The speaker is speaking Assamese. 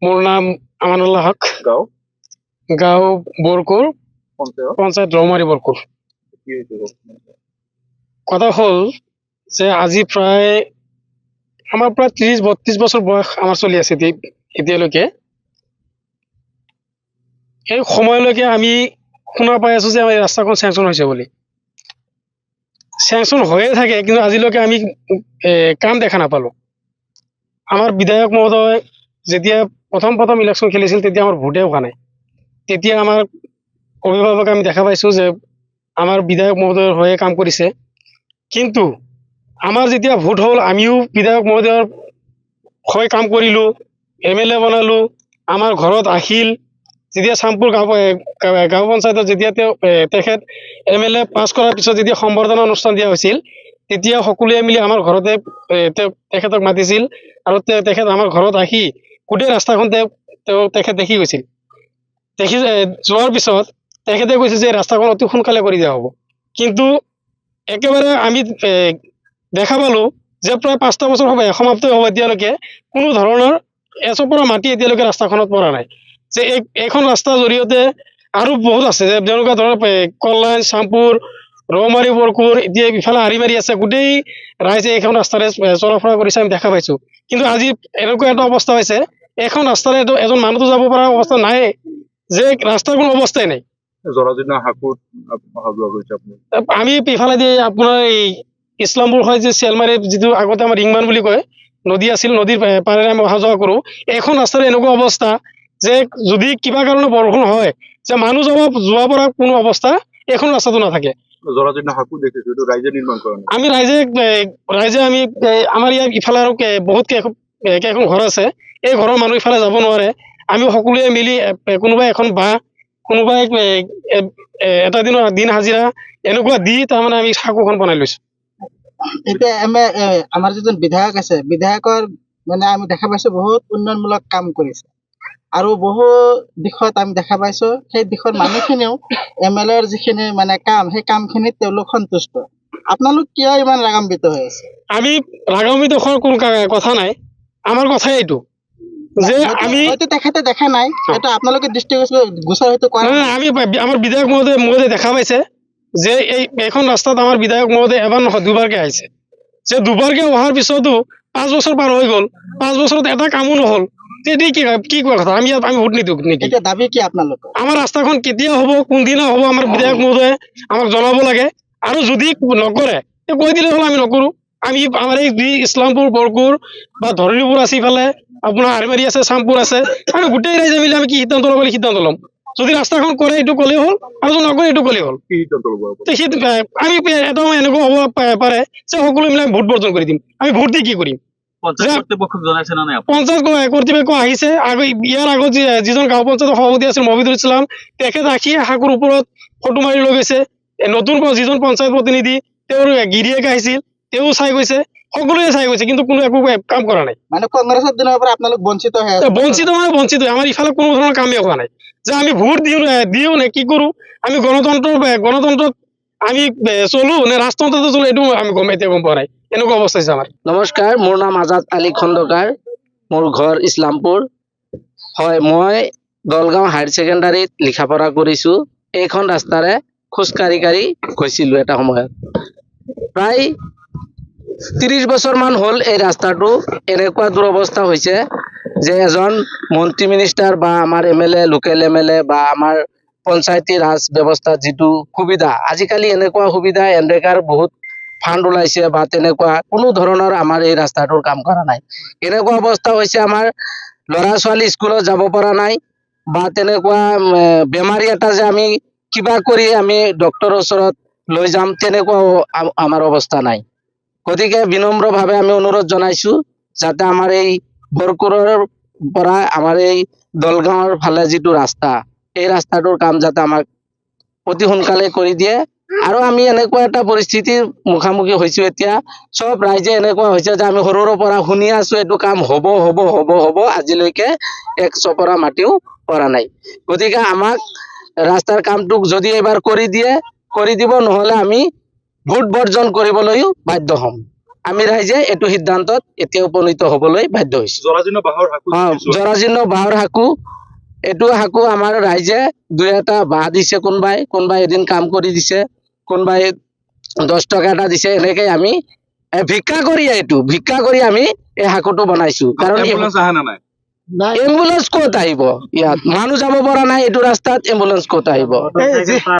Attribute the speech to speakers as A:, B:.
A: মোৰ নাম আমানুল্লাহ হক,
B: গাঁও
A: গাঁও বৰকুৰ,
B: পঞ্চায়ত
A: পঞ্চায়ত ৰৌমাৰী বৰকুৰ।
B: কি হৈছে
A: কথা হ'ল যে আজি আমাৰ প্ৰায় 30-32 বছৰ বয়স আমাৰ চলি আছে এতিয়ালৈকে। এই সময়লৈকে আমি শুনা পাই আছো যে আমাৰ ৰাস্তাখন চেংচন হৈছে বুলি। চেংচন হৈয়ে থাকে, কিন্তু আজিলৈকে আমি কাম দেখা নাপালো। আমাৰ বিধায়ক মহোদয় যেতিয়া প্ৰথম ইলেকশ্যন খেলিছিল তেতিয়া আমাৰ ভোটে হোৱা নাই। তেতিয়া আমাৰ অভিভাৱক আমি দেখা পাইছো যে আমাৰ বিধায়ক মহোদয়ৰ হৈয়ে কাম কৰিছে, কিন্তু আমাৰ যেতিয়া ভোট হ'ল আমিও বিধায়ক মহোদয়ৰ হৈ কাম কৰিলোঁ, MLA বনালোঁ, আমাৰ ঘৰত আহিল। যেতিয়া চামপুৰ গাঁও পঞ্চায়তত যেতিয়া তেখেত MLA পাছ কৰাৰ পিছত যেতিয়া সম্বৰ্ধনা অনুষ্ঠান দিয়া হৈছিল, তেতিয়া সকলোৱে মিলি আমাৰ ঘৰতে তেখেতক মাতিছিল আৰু তেখেত আমাৰ ঘৰত আহি গোটেই ৰাস্তাখন তেখেত দেখি গৈছিল। দেখি যোৱাৰ পিছত তেখেতে কৈছে যে ৰাস্তাখন অতি সোনকালে কৰি দিয়া হ'ব, কিন্তু একেবাৰে আমি দেখা পালো যে প্ৰায় 5টা বছৰ সমাপ্ত হ'ব, এতিয়ালৈকে কোনো ধৰণৰ এচপৰা মাটি এতিয়ালৈকে ৰাস্তাখনত পৰা নাই। যে এইখন ৰাস্তাৰ জৰিয়তে আৰু বহুত আছে, যে যেনেকুৱা ধৰণৰ কল্যাণ, চামপুৰ, ৰৌমাৰী বৰকুৰ, এতিয়া ইফালে আৰিমাৰী আছে, গোটেই ৰাইজে এইখন ৰাস্তাৰে চলাফৰা কৰিছে আমি দেখা পাইছো। কিন্তু আজি এনেকুৱা এটা অৱস্থা হৈছে, এখন ৰাস্তাৰে এজন মানুহতো যাব পৰা অৱস্থা নাই, যে ৰাস্তাৰ কোনো অৱস্থাই নাই।
B: জৰাজীৰ্ণ হাকুত অহা যোৱা কৰিছে আপুনি?
A: আমি ইফালেদি আপোনাৰ এই ইছলামপুৰ হয় যে চেলমাৰী, যিটো আগতে আমাৰ ৰিংমান বুলি কয়, নদী আছিল, নদীৰ পাৰেৰে আমি অহা যোৱা কৰোঁ। এখন ৰাস্তাৰ এনেকুৱা অৱস্থা যে যদি কিবা কাৰণে বৰষুণ হয়, যে মানুহ যোৱা পৰা কোনো অৱস্থা এখন ৰাস্তাটো নাথাকে।
B: জৰাজীৰ্ণ হাকুত দেখিছো, এইটো ৰাইজে নিৰ্মাণ কৰা নাই?
A: আমি ৰাইজে আমি আমাৰ ইয়াৰ ইফালে আৰু বহুত কেইখন ঘৰ আছে, এই ঘৰৰ মানুহ ইফালে যাব নোৱাৰে। আমি সকলোৱে মিলি কোনোবাই এখন বাঁহ, কোনোবাই এটা দিন হাজিৰা এনেকুৱা দি তাৰমানে আমি সাঁকোখন বনাই লৈছো।
C: এতিয়া আমাৰ যিজন বিধায়ক আছে, বিধায়কৰ মানে আমি দেখা পাইছো বহুত উন্নয়নমূলক কাম কৰিছে, আৰু বহু দিশত আমি দেখা পাইছো সেই দিশৰ মানুহখিনিও MLAৰ যিখিনি মানে কাম, সেই কামখিনিত তেওঁলোক সন্তুষ্ট। আপোনালোক কিয় ইমান ৰাগান্বিত হৈ আছে?
A: আমি ৰাগান্বিত হোৱাৰ কোনো কথা নাই, আমাৰ কথাই এইটো যে আমি
C: হয়তো তেখেতে দেখা নাই, সেইটো আপোনালোকে দৃষ্টিগোচৰ হয়তো কৰা নাই।
A: আমি আমাৰ বিধায়ক মহোদয় দেখা পাইছে যে এইখন ৰাস্তাত আমাৰ বিধায়ক মহোদয় এবাৰ নহয় দুবাৰকে আহিছে, যে দুবাৰকে অহাৰ পিছতো 5 বছৰ পাৰ হৈ গ'ল, 5 বছৰত এটা কামো নহ'ল। তেতিয়া কি কোৱা কথা? আমি ভোট নিদিওঁ নেকি?
C: এতিয়া দাবী কি আপোনালোকৰ?
A: আমাৰ ৰাস্তাখন কেতিয়া হ'ব, কোনদিনা হ'ব, আমাৰ বিধায়ক মহোদয়ে আমাক জনাব লাগে। আৰু যদি নকৰে কৈ দিলে হ'ল, আমি নকৰোঁ। আমাৰ এই যি ইছলামপুৰ, বৰকুৰ বা ধৰণীপুৰ আছে, ইফালে আপোনাৰ আৰিমাৰী আছে, চামপুৰ আছে, আমি গোটেই ৰাইজে মিলি আমি কি সিদ্ধান্ত ল'ব লাগে সিদ্ধান্ত ল'ম। যদি ৰাস্তাখন কৰে এইটো ক'লেই হ'ল, আৰু যদি নকৰে এইটো ক'লেই হ'ল।
B: কি সিদ্ধান্ত ল'ব?
A: আমি এটা এনেকুৱা হ'ব পাৰে যে সকলোৱে মিলি ভোট বৰ্জন কৰি দিম। আমি ভোট দি কি কৰিম? পঞ্চায়ত কৰ্তৃপক্ষ আহিছে, ইয়াৰ আগত যিজন গাঁও পঞ্চায়তৰ সভাপতি আছিল মহিদুল ইছলাম, তেখেত আহি হাকুৰ ওপৰত ফটো মাৰি লৈ গৈছে। নতুন যিজন পঞ্চায়ত প্ৰতিনিধি, তেওঁৰ গিৰিয়েক আহিছিল, তেওঁ চাই গৈছে, সকলোৱে চাই গৈছে, কিন্তু কোনো একো কাম কৰা নাই।
C: মানে কংগ্ৰেছৰ দিনৰ পৰা আপোনালোক বঞ্চিত হৈ আছে?
A: বঞ্চিত। আমাৰ ইফালে কোনো ধৰণৰ কামেই হোৱা নাই। যে আমি ভোট দিওঁ নে কি কৰোঁ? আমি গণতন্ত্ৰত আমি চলো নে ৰাজতন্ত্ৰতে চলো, এইটো আমি এতিয়া গম পোৱা নাই। এনেকুৱা অৱস্থা হৈছে আমাৰ।
D: নমস্কাৰ, মোৰ নাম আজাদ আলী খন্দকাৰ, মোৰ ঘৰ ইছলামপুৰ। হয়, মই দলগাঁও হায়াৰ ছেকেণ্ডাৰীত লিখা পঢ়া কৰিছোঁ। এইখন ৰাস্তাৰে খোজকাঢ়ি গৈছিলোঁ এটা সময়ত। প্ৰায় 30 বছৰমান হ'ল এই ৰাস্তাটো এনেকুৱা দুৰৱস্থা হৈছে যে এজন মন্ত্ৰী মিনিষ্টাৰ বা আমাৰ MLA, লোকেল MLA বা আমাৰ পঞ্চায়তী ৰাজ ব্যৱস্থাত যিটো সুবিধা, আজিকালি এনেকুৱা সুবিধা এনৰেগাৰ বহুত ফাণ্ড ওলাইছে বা তেনেকুৱা কোনো ধৰণৰ আমাৰ এই ৰাস্তাটোৰ কাম কৰা নাই। এনেকুৱা অৱস্থা হৈছে, আমাৰ ল'ৰা ছোৱালী স্কুলত যাব পৰা নাই, বা তেনেকুৱা বেমাৰী এটা যে আমি কিবা কৰি আমি ডক্তৰৰ ওচৰত লৈ যাম, তেনেকুৱাও আমাৰ অৱস্থা নাই। গতিকে বিনম্ৰভাৱে আমি অনুৰোধ জনাইছো যাতে আমাৰ এই বৰকুৰৰ পৰা আমাৰ এই দলগাঁৱৰ ফালে যিটো ৰাস্তা, এই ৰাস্তাটোৰ কাম যাতে আমাক অতি সোনকালে কৰি দিয়ে। আৰু আমি এনেকুৱা এটা পৰিস্থিতিৰ মুখামুখি হৈছো, এতিয়া চব ৰাইজে এনেকুৱা হৈছে যে আমি সৰুৰে পৰা শুনি আছো এইটো কাম হ'ব, আজিলৈকে 1 চপৰা মাটিও পৰা নাই। গতিকে আমাক ৰাস্তাৰ কামটোক যদি এবাৰ কৰি দিব, নহ'লে আমি ভোট বৰ্জন কৰিবলৈও বাধ্য হ'ম। আমি ৰাইজে এইটো সিদ্ধান্তত এতিয়া উপনীত হবলৈ বাধ্য হৈছো।
B: জৰাজীৰ্ণ বাঁহৰ হাকু দেখিছো।
D: জৰাজীৰ্ণ বাঁহৰ সাঁকো, এইটো সাঁকো আমাৰ ৰাইজে দুই এটা বাঁহ দিছে, কোনোবাই এদিন কাম কৰি দিছে, কোনোবাই 10 টকা এটা দিছে, এনেকে আমি ভিক্ষা কৰি আমি এই সাঁকোটো বনাইছো। কাৰণ
B: এম্বুলেন্স আহে না নাই?
D: এম্বুলেন্স ক'ত আহিব, ইয়াত মানুহ যাব পৰা নাই, এইটো ৰাস্তাত এম্বুলেন্স ক'ত আহিব।